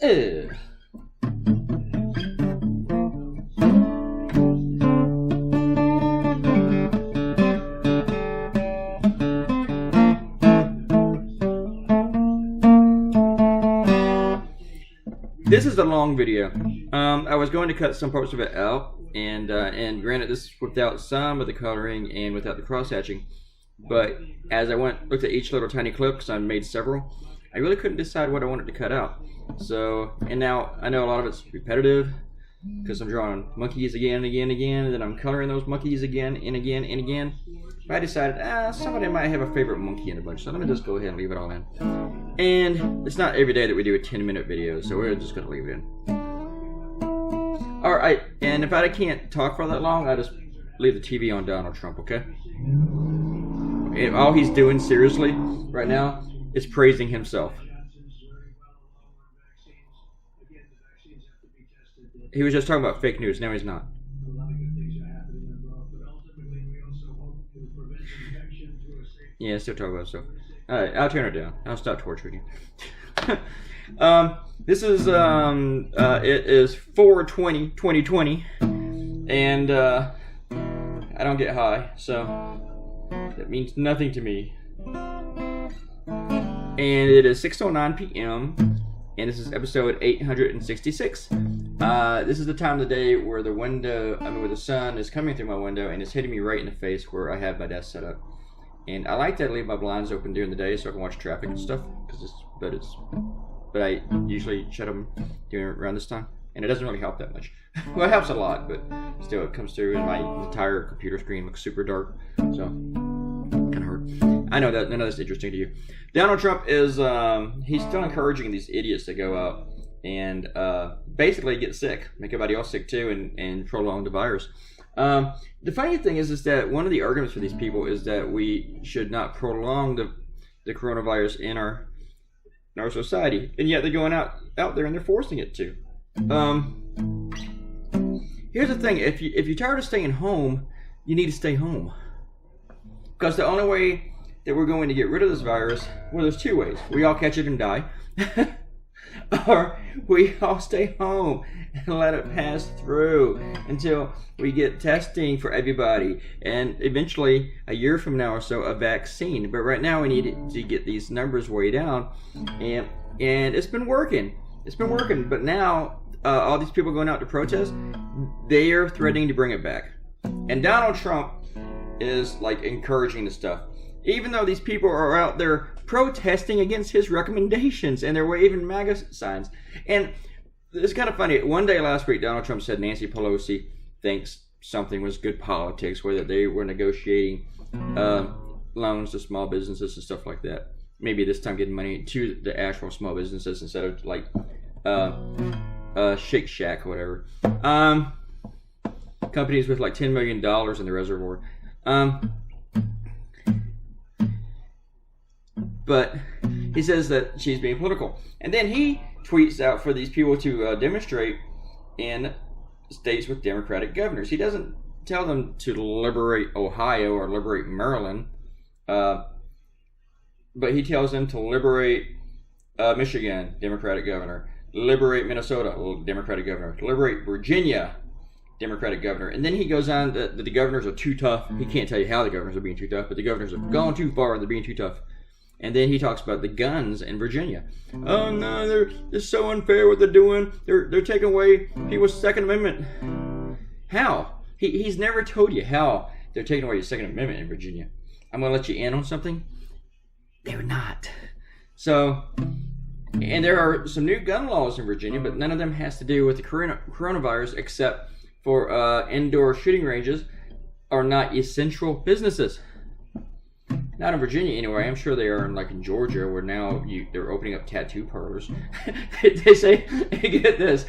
Ugh. This is a long video. I was going to cut some parts of it out, and granted, this is without some of the coloring and without the cross hatching. But as I looked at each little tiny clip, because I made several, I really couldn't decide what I wanted to cut out. So, and now I know a lot of it's repetitive, because I'm drawing monkeys again and again and again, and then I'm coloring those monkeys again and again and again. But I decided, somebody might have a favorite monkey in the bunch, so let me just go ahead and leave it all in. And it's not every day that we do a 10-minute video, so we're just going to leave it in. Alright, and if I can't talk for that long, I just leave the TV on Donald Trump, okay? And all he's doing, seriously, right now, is praising himself. He was just talking about fake news, now he's not. Yeah, still talking about stuff. Alright, I'll turn it down. I'll stop torturing you. This is, it is 4/20/2020, and, I don't get high, so that means nothing to me. And it is 6:09 p.m., and this is episode 866. This is the time of the day where where the sun is coming through my window, and it's hitting me right in the face where I have my desk set up. And I like to leave my blinds open during the day so I can watch traffic and stuff, but I usually shut them around this time, and it doesn't really help that much. Well, it helps a lot, but still it comes through, and my entire computer screen looks super dark, so kind of hurt. I know that none of that's interesting to you. Donald Trump is, he's still encouraging these idiots to go out and basically get sick, make everybody else sick too, and prolong the virus. The funny thing is that one of the arguments for these people is that we should not prolong the coronavirus in our society, and yet they're going out there and they're forcing it to. Here's the thing: if you're tired of staying home, you need to stay home, because the only way that we're going to get rid of this virus, well, there's two ways: we all catch it and die, or we all stay home and let it pass through until we get testing for everybody, and eventually, a year from now or so, a vaccine. But right now, we need to get these numbers way down, and it's been working. It's been working, but now all these people going out to protest, they are threatening to bring it back, and Donald Trump is like encouraging this stuff. Even though these people are out there protesting against his recommendations, and they're waving MAGA signs. And it's kind of funny. One day last week, Donald Trump said Nancy Pelosi thinks something was good politics, whether they were negotiating loans to small businesses and stuff like that. Maybe this time getting money to the actual small businesses instead of like Shake Shack or whatever. Companies with like $10 million in the reservoir. But he says that she's being political. And then he tweets out for these people to demonstrate in states with Democratic governors. He doesn't tell them to liberate Ohio or liberate Maryland, but he tells them to liberate Michigan, Democratic governor, liberate Minnesota, Democratic governor, liberate Virginia, Democratic governor. And then he goes on that the governors are too tough. He can't tell you how the governors are being too tough, but the governors have gone too far and they're being too tough. And then he talks about the guns in Virginia. Oh no, they're so unfair what they're doing. They're taking away people's Second Amendment. How? He's never told you how they're taking away your Second Amendment in Virginia. I'm gonna let you in on something. They're not. So, and there are some new gun laws in Virginia, but none of them has to do with the coronavirus, except for indoor shooting ranges are not essential businesses. Not in Virginia anyway. I'm sure they are in Georgia, where now they're opening up tattoo parlors. They say, get this,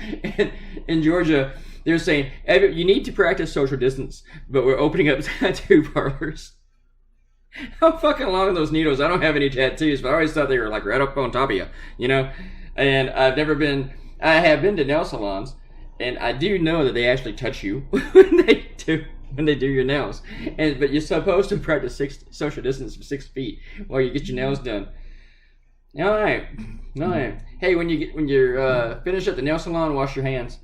in Georgia, they're saying, you need to practice social distance, but we're opening up tattoo parlors. How fucking long are those needles? I don't have any tattoos, but I always thought they were like right up on top of you, you know? And I have been to nail salons, and I do know that they actually touch you when they do your nails. But you're supposed to practice social distance of 6 feet while you get your nails done. All right. Hey, when you're finished at the nail salon, wash your hands.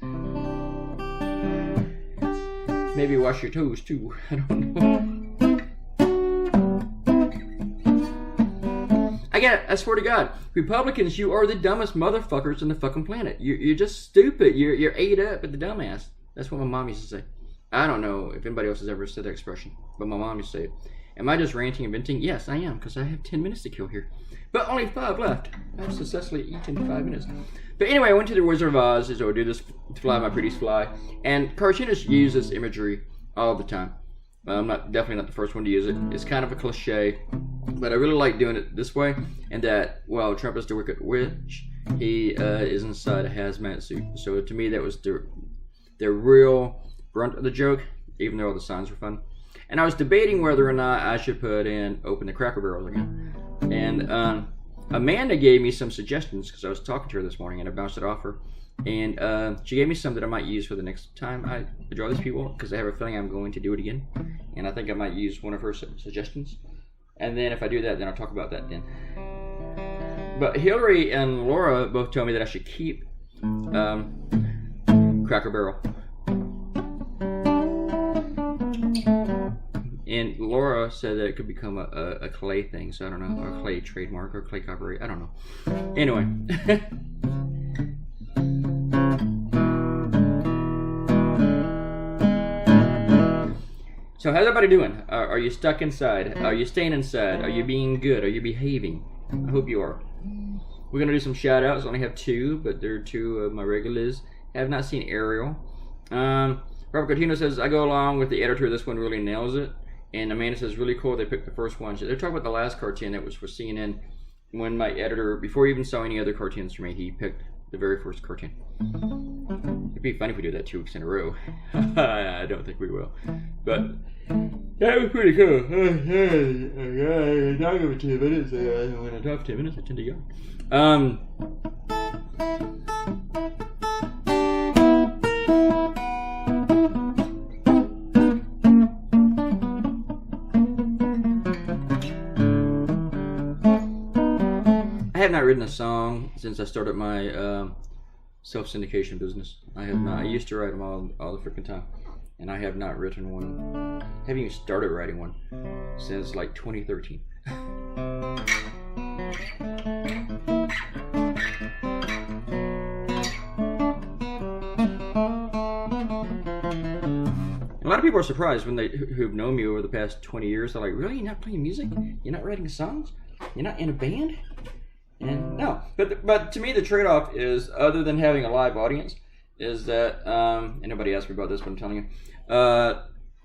Maybe wash your toes too. I don't know. I swear to God, Republicans, you are the dumbest motherfuckers on the fucking planet. You're just stupid. You're ate up at the dumbass. That's what my mom used to say. I don't know if anybody else has ever said that expression, but my mom used to say it. Am I just ranting and venting? Yes, I am, because I have 10 minutes to kill here. But only 5 left. I've successfully eaten 5 minutes. But anyway, I went to the Wizard of Oz, as I would do this Fly My Pretties Fly, and cartoonists use this imagery all the time. I'm definitely not the first one to use it. It's kind of a cliche, but I really like doing it this way. And that while Trump is the Wicked Witch, he is inside a hazmat suit. So to me, that was the real brunt of the joke, even though all the signs were fun. And I was debating whether or not I should put in Open the Cracker Barrel again. And Amanda gave me some suggestions because I was talking to her this morning and I bounced it off her. And she gave me some that I might use for the next time I draw these people, because I have a feeling I'm going to do it again. And I think I might use one of her suggestions. And then if I do that, then I'll talk about that then. But Hillary and Laura both told me that I should keep Cracker Barrel. And Laura said that it could become a Clay thing, so I don't know, or a Clay trademark, or Clay copyright, I don't know. Anyway. So how's everybody doing? Are you stuck inside? Are you staying inside? Are you being good? Are you behaving? I hope you are. We're going to do some shout outs. I only have 2, but they're 2 of my regulars. I have not seen Ariel. Robert Coutinho says, I go along with the editor. This one really nails it. And Amanda says, really cool. They picked the first one. They're talking about the last cartoon that was for CNN. When my editor, before he even saw any other cartoons from me, he picked the very first cartoon. It'd be funny if we do that 2 weeks in a row. I don't think we will. But that was pretty cool. I talk for 10 minutes. When I talk for 10 minutes, I tend to yawn. I have not written a song since I started my self-syndication business. I have not. I used to write them all the freaking time. And I have not written one. I haven't even started writing one since like 2013. A lot of people are surprised when who've known me over the past 20 years. They're like, really? You're not playing music? You're not writing songs? You're not in a band? And no. But to me, the trade-off is, other than having a live audience, is that, and nobody asked me about this, but I'm telling you,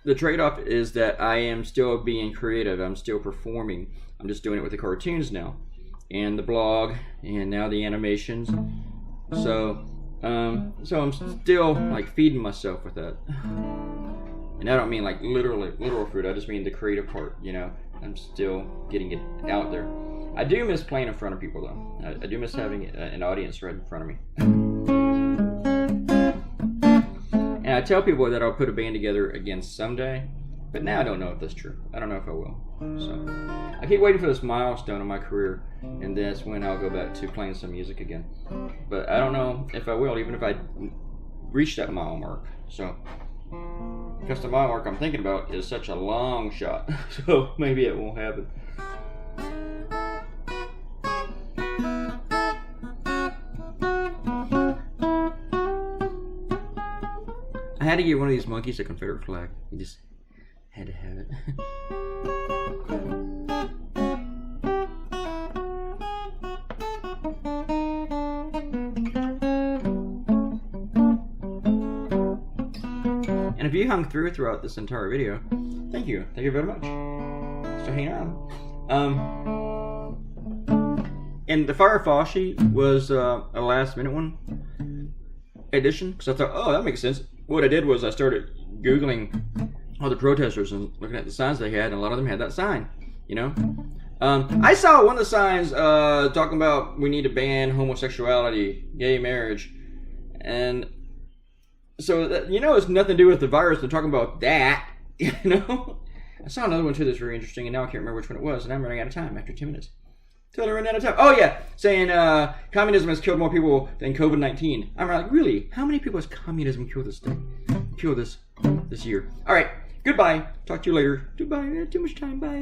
the trade-off is that I am still being creative. I'm still performing. I'm just doing it with the cartoons now, and the blog, and now the animations. So I'm still like feeding myself with that. And I don't mean like literal food. I just mean the creative part. You know, I'm still getting it out there. I do miss playing in front of people though. I do miss having an audience right in front of me. And I tell people that I'll put a band together again someday, but now I don't know if that's true. I don't know if I will. So I keep waiting for this milestone in my career, and that's when I'll go back to playing some music again. But I don't know if I will, even if I reach that mile mark. So, because the mile mark I'm thinking about is such a long shot, so maybe it won't happen. I had to get one of these monkeys a Confederate flag. You just had to have it. And if you hung throughout this entire video, thank you. Thank you very much. So hang on. And the Fire Fawcett was a last minute one edition, because I thought, oh, that makes sense. What I did was I started Googling all the protesters and looking at the signs they had, and a lot of them had that sign, you know. I saw one of the signs talking about we need to ban homosexuality, gay marriage, and so that, you know, it's nothing to do with the virus. They're talking about that, you know. I saw another one too that's very interesting, and now I can't remember which one it was, and I'm running out of time after 10 minutes. Till I ran out of time. Oh yeah, saying communism has killed more people than COVID-19. I'm like, really? How many people has communism killed this year? All right, goodbye. Talk to you later. Goodbye. Too much time. Bye.